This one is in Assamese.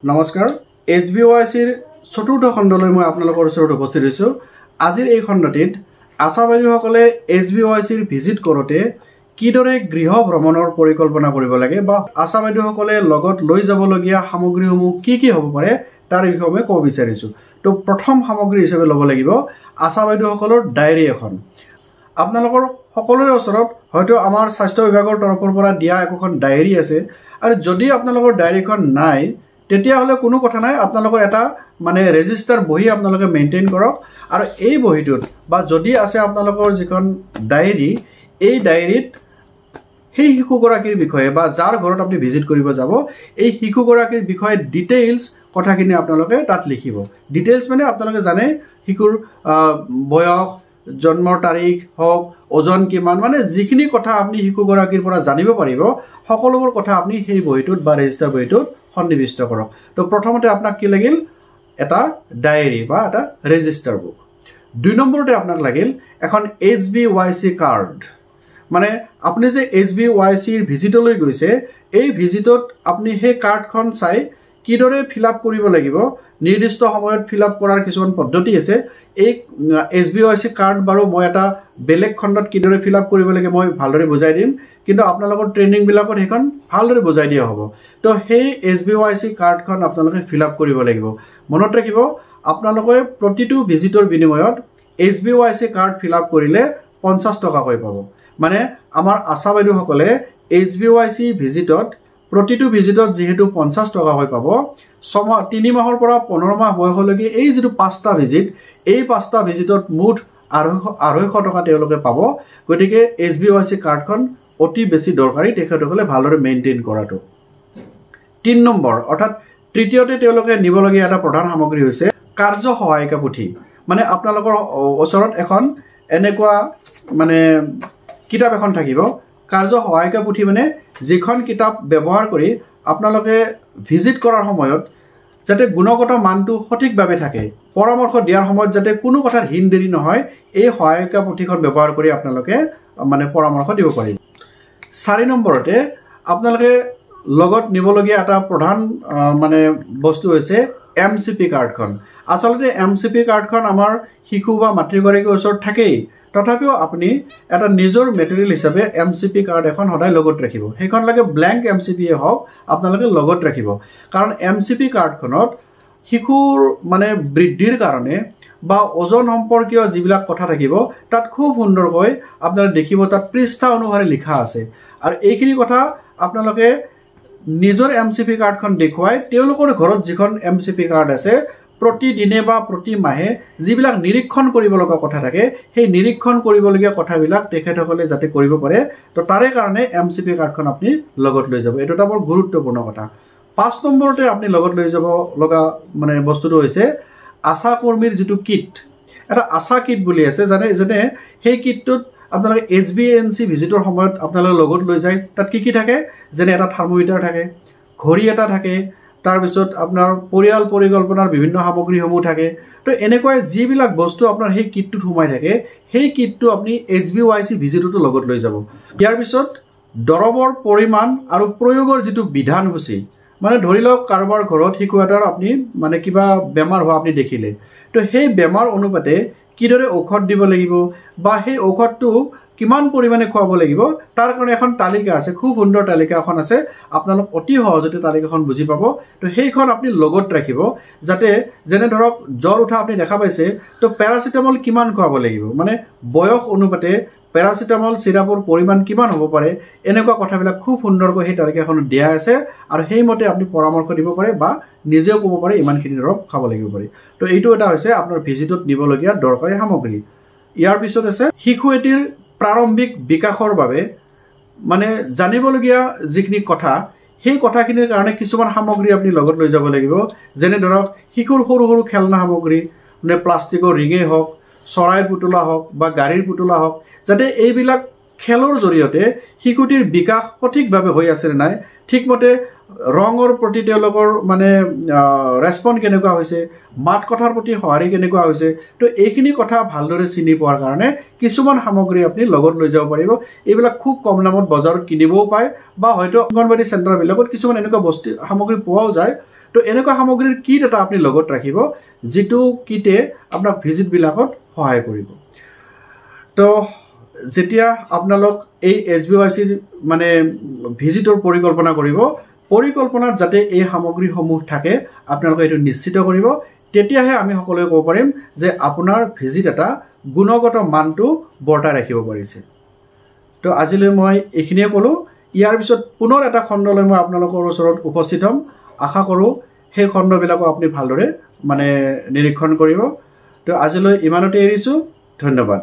নমস্কাৰ HBOICৰ চতুৰ্থ খণ্ডলৈ মই আপোনালোকৰ ওচৰত উপস্থিত হৈছোঁ। আজিৰ এই খণ্ডটিত আশা বাইদেউসকলে HBOICৰ ভিজিট কৰোঁতে কিদৰে গৃহ ভ্ৰমণৰ পৰিকল্পনা কৰিব লাগে বা আশা বাইদেউসকলে লগত লৈ যাবলগীয়া সামগ্ৰীসমূহ কি হ'ব পাৰে তাৰ বিষয়ে মই ক'ব বিচাৰিছোঁ। তো প্ৰথম সামগ্ৰী হিচাপে ল'ব লাগিব আশা বাইদেউসকলৰ ডায়েৰী এখন। আপোনালোকৰ সকলোৰে ওচৰত হয়তো আমাৰ স্বাস্থ্য বিভাগৰ তৰফৰ পৰা দিয়া একোখন ডায়েৰী আছে, আৰু যদি আপোনালোকৰ ডায়েৰীখন নাই তেতিয়াহ'লে কোনো কথা নাই, আপোনালোকৰ এটা ৰেজিষ্টাৰ বহি আপোনালোকে মেইনটেইন কৰক। আৰু এই বহিটোত বা যদি আছে আপোনালোকৰ যিখন ডায়েৰী, এই ডায়েৰীত সেই শিশুগৰাকীৰ বিষয়ে বা যাৰ ঘৰত আপুনি ভিজিট কৰিব যাব এই শিশুগৰাকীৰ বিষয়ে ডিটেইলছ কথাখিনি আপোনালোকে তাত লিখিব। ডিটেইলছ মানে আপোনালোকে জানে শিশুৰ বয়স, জন্মৰ তাৰিখ হওক, ওজন কিমান, যিখিনি কথা আপুনি শিশুগৰাকীৰ পৰা জানিব পাৰিব সকলোবোৰ কথা আপুনি সেই বহিটোত বা ৰেজিষ্টাৰ বহিটোত সন্নিবিষ্ট কৰক। তো প্ৰথমতে আপোনাক কি লাগিল? এটা ডায়েৰী বা এটা ৰেজিষ্টাৰ বুক। 2 নম্বৰতে আপোনাক লাগিল এখন HBOIC কাৰ্ড। আপুনি যে HBOICৰ ভিজিটলৈ গৈছে, এই ভিজিটত আপুনি সেই কাৰ্ডখন চাই কিদৰে ফিল আপ কৰিব লাগিব, নিৰ্দিষ্ট সময়ত ফিল আপ কৰাৰ কিছুমান পদ্ধতি আছে। এই HBOIC কাৰ্ড বাৰু মই এটা বেলেগ খণ্ডত কিদৰে ফিল আপ কৰিব লাগে মই ভালদৰে বুজাই দিম, কিন্তু আপোনালোকৰ ট্ৰেইনিংবিলাকত সেইখন ভালদৰে বুজাই দিয়া হ'ব। তো সেই HBOIC কাৰ্ডখন আপোনালোকে ফিল আপ কৰিব লাগিব। মনত ৰাখিব, আপোনালোকে প্ৰতিটো ভিজিটৰ বিনিময়ত HBOIC কাৰ্ড ফিল আপ কৰিলে 50 টকাকৈ পাব। আমাৰ আশা বাইদেউসকলে HBOIC ভিজিটত প্ৰতিটো ভিজিটত যিহেতু 50 টকাকৈ পাব, 3 মাহৰ পৰা 15 মাহ বয়সলৈকে এই যিটো 5টা ভিজিট, এই 5টা ভিজিটত মুঠ 250 টকা তেওঁলোকে পাব। গতিকে HBOIC কাৰ্ডখন অতি বেছি দৰকাৰী তেখেতসকলে ভালদৰে মেইনটেইন কৰাটো। 3 নম্বৰ অৰ্থাৎ তৃতীয়তে তেওঁলোকে নিবলগীয়া এটা প্ৰধান সামগ্ৰী হৈছে কাৰ্য সহায়িকা পুথি। আপোনালোকৰ ওচৰত এখন এনেকুৱা কিতাপ এখন থাকিব, কাৰ্য সহায়িকা পুথি যিখন কিতাপ ব্যৱহাৰ কৰি আপোনালোকে ভিজিট কৰাৰ সময়ত যাতে গুণগত মানটো সঠিকভাৱে থাকে, পৰামৰ্শ দিয়াৰ সময়ত যাতে কোনো কথাৰ হিন দেৰি নহয়, এই সহায়িকা পুথিখন ব্যৱহাৰ কৰি আপোনালোকে পৰামৰ্শ দিব পাৰিব। 4 নম্বৰতে আপোনালোকে লগত নিবলগীয়া এটা প্ৰধান বস্তু হৈছে MCP কাৰ্ডখন। আচলতে MCP কাৰ্ডখন আমাৰ শিশু বা মাতৃগৰাকীৰ ওচৰত থাকেই, তথাপিও আপুনি এটা নিজৰ মেটেৰিয়েল হিচাপে MCP কাৰ্ড এখন সদায় লগত ৰাখিব। সেইখন লাগে ব্লেংক MCP হওক, আপোনালোকে লগত ৰাখিব। কাৰণ MCP কাৰ্ডখনত শিশুৰ বৃদ্ধিৰ কাৰণে বা ওজন সম্পৰ্কীয় যিবিলাক কথা থাকিব তাত খুব সুন্দৰকৈ আপোনালোকে দেখিব, তাত পৃষ্ঠা অনুসাৰে লিখা আছে। আৰু এইখিনি কথা আপোনালোকে নিজৰ MCP কাৰ্ডখন দেখুৱাই তেওঁলোকৰ ঘৰত যিখন MCP কাৰ্ড আছে প্ৰতিদিনে বা প্ৰতি মাহে যিবিলাক নিৰীক্ষণ কৰিব লগা কথা থাকে, সেই নিৰীক্ষণ কৰিবলগীয়া কথাবিলাক তেখেতসকলে যাতে কৰিব পাৰে, তো তাৰে কাৰণে MCP কাৰ্ডখন আপুনি লগত লৈ যাব। এইটো এটা বৰ গুৰুত্বপূৰ্ণ কথা। 5 নম্বৰতে আপুনি লগত লৈ যাব লগা বস্তুটো হৈছে আশা কৰ্মীৰ যিটো কিট। এটা আশা কিট বুলি আছে, যেনে সেই কিটটোত আপোনালোকে HBNC ভিজিটৰ সময়ত আপোনালোকে লগত লৈ যায়। তাত কি থাকে? যেনে এটা থাৰ্মোমিটাৰ থাকে, ঘড়ী এটা থাকে, তাৰপিছত আপোনাৰ পৰিয়াল পৰিকল্পনাৰ বিভিন্ন সামগ্ৰীসমূহ থাকে। তো এনেকৈ যিবিলাক বস্তু আপোনাৰ সেই কিটটোত সোমাই থাকে, সেই কিটটো আপুনি HBOIC ভিজিটতো লগত লৈ যাব। ইয়াৰ পিছত দৰৱৰ পৰিমাণ আৰু প্ৰয়োগৰ যিটো বিধানসূচী, ধৰি লওক কাৰোবাৰ ঘৰত শিশু এটাৰ আপুনি কিবা বেমাৰ হোৱা আপুনি দেখিলে, তো সেই বেমাৰ অনুপাতে কিদৰে ঔষধ দিব লাগিব বা সেই ঔষধটো কিমান পৰিমাণে খুৱাব লাগিব তাৰ কাৰণে এখন তালিকা আছে, খুব সুন্দৰ তালিকা এখন আছে। আপোনালোক অতি সহজতে তালিকাখন বুজি পাব। তো সেইখন আপুনি লগত ৰাখিব, যাতে যেনে ধৰক জ্বৰ উঠা আপুনি দেখা পাইছে, তো পেৰাচিটামল কিমান খুৱাব লাগিব, বয়স অনুপাতে পেৰাচিটামল চিৰাপৰ পৰিমাণ কিমান হ'ব পাৰে, এনেকুৱা কথাবিলাক খুব সুন্দৰকৈ সেই তালিকাখনত দিয়া আছে। আৰু সেইমতে আপুনি পৰামৰ্শ দিব পাৰে বা নিজেও ক'ব পাৰে ইমানখিনি দৰৱ খাব লাগিব পাৰে। তো এইটো এটা হৈছে আপোনাৰ ভিজিটত নিবলগীয়া দৰকাৰী সামগ্ৰী। ইয়াৰ পিছত আছে শিশু এটিৰ প্ৰাৰম্ভিক বিকাশৰ বাবে জানিবলগীয়া যিখিনি কথা, সেই কথাখিনিৰ কাৰণে কিছুমান সামগ্ৰী আপুনি লগত লৈ যাব লাগিব। যেনে ধৰক শিশুৰ সৰু সৰু খেলনা সামগ্ৰী, প্লাষ্টিকৰ ৰিঙেই হওক, চৰাইৰ পুতলা হওক বা গাড়ীৰ পুতলা হওক, যাতে এইবিলাক খেলৰ জৰিয়তে শিশুটিৰ বিকাশ সঠিকভাৱে হৈ আছে নে নাই, ঠিকমতে ৰঙৰ প্ৰতি তেওঁলোকৰ ৰেছপন্স কেনেকুৱা হৈছে, মাত কথাৰ প্ৰতি সঁহাৰি কেনেকুৱা হৈছে, তো এইখিনি কথা ভালদৰে চিনি পোৱাৰ কাৰণে কিছুমান সামগ্ৰী আপুনি লগত লৈ যাব পাৰিব। এইবিলাক খুব কম দামত বজাৰত কিনিবও পায় বা হয়তো অংগনবাড়ী চেণ্টাৰবিলাকত কিছুমান এনেকুৱা বস্তু সামগ্ৰী পোৱাও যায়। তো এনেকুৱা সামগ্ৰীৰ কিট এটা আপুনি লগত ৰাখিব যিটো কিটে আপোনাক ভিজিটবিলাকত সহায় কৰিব তো যেতিয়া আপোনালোক এই SBYCৰ মানে ভিজিটৰ পৰিকল্পনা কৰিব পৰিকল্পনাত যাতে এই সামগ্ৰীসমূহ থাকে আপোনালোকে এইটো নিশ্চিত কৰিব তেতিয়াহে আমি সকলোৱে ক'ব পাৰিম যে আপোনাৰ ভিজিট এটা গুণগত মানটো বৰ্তাই ৰাখিব পাৰিছে তো আজিলৈ মই এইখিনিয়ে ক'লোঁ ইয়াৰ পিছত পুনৰ এটা খণ্ডলৈ মই আপোনালোকৰ ওচৰত উপস্থিত হ'ম আশা কৰোঁ সেই খণ্ডবিলাকো আপুনি ভালদৰে মানে নিৰীক্ষণ কৰিব তো আজিলৈ ইমানতে এৰিছোঁ ধন্যবাদ